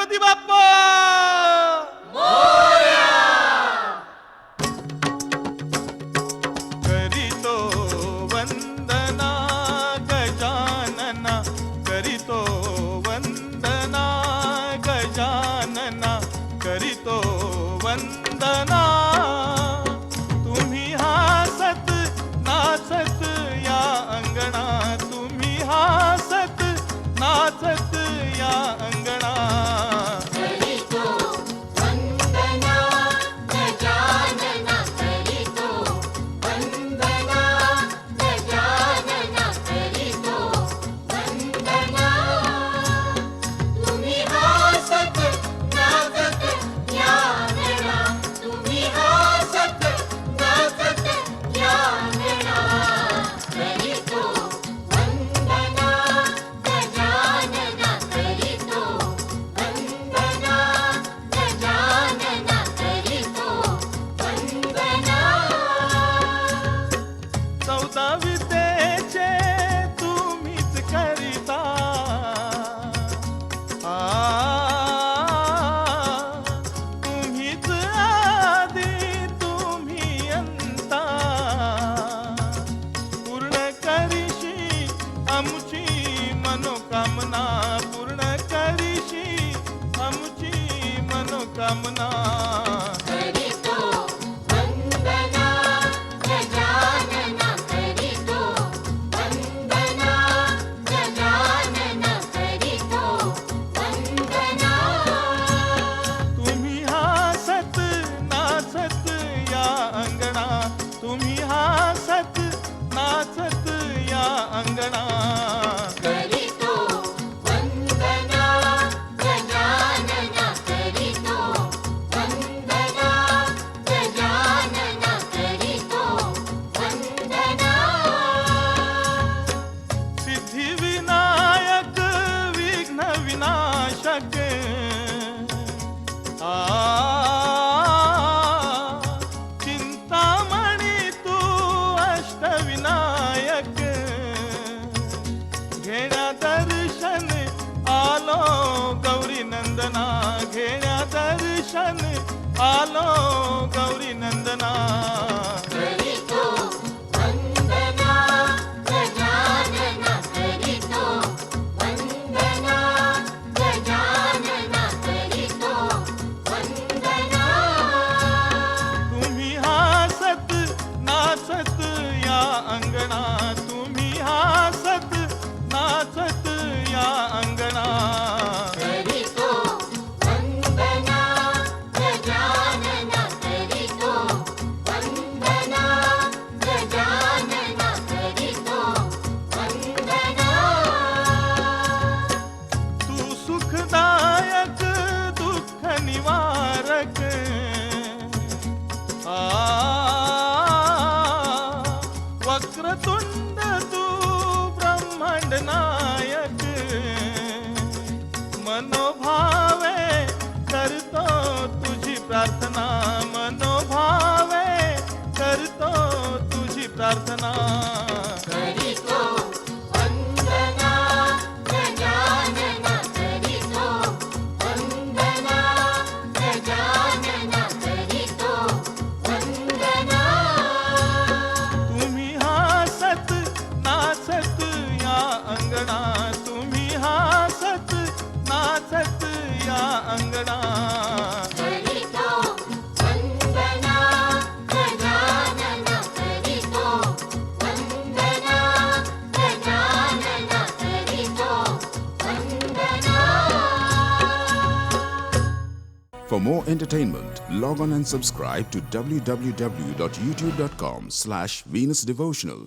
गणपती बाप्पा करीतो वंदना गजानना, करीतो वंदना गजानना, करीतो वंदना. तुम्ही हासत नाचत या अंगणा, तुम्ही हासत नाचत या अंगणा. करीतो वंदना गजानना, करीतो वंदना गजानना, करीतो वंदना. तुम्ही हासत नाचत या अंगणा, तुम्ही हासत नाचत या अंगणा. करीतो वंदना गजानना, करीतो वंदना गजानना, करीतो वंदना. 14 विद्येचे तुम्हीच करिता, तुम्हीच आदी तुम्ही अंता. पूर्ण करीशी आमची मनोकामना, पूर्ण करीशी आमची मनोकामना. करीतो वंदना गजानना, करीतो वंदना गजानना, करीतो वंदना. तुम्ही हासत नाचत या अंगणा, तुम्ही हासत नाचत या अंगणा. करीतो वंदना गजानना, करीतो वंदना गजानना, करीतो वंदना. सिद्धी विनायक विघ्न विनाशक, चिंतामणी तू अष्टविनायक. घेण्या दर्शन आलो गौरी नंदना, घेण्या दर्शन आलो गौरी नंदना. करीतो वंदना गजानना, करीतो वंदना गजानना, करीतो वंदना. तुम्ही हासत नाचत या अंगणा, तुम्ही हासत नाचत या अंगणा. करीतो वंदना गजानना, करीतो वंदना गजानना, करीतो वंदना. तू सुखदायक दुःख निवारक, वक्रतुंड तू ब्रह्मांड नायक. मनोभावे करतो तुझी प्रार्थना, मनोभावे करतो तुझी प्रार्थना. करीतो वंदना गजानना, करीतो वंदना गजानना, करीतो वंदना. तुम्ही हासत नाचत या अंगणा, तुम्ही हासत नाचत या अंगणा. करीतो वंदना गजानना, करीतो वंदना गजानना, करीतो वंदना. For more entertainment, log on and subscribe to www.youtube.com/Venus Devotional.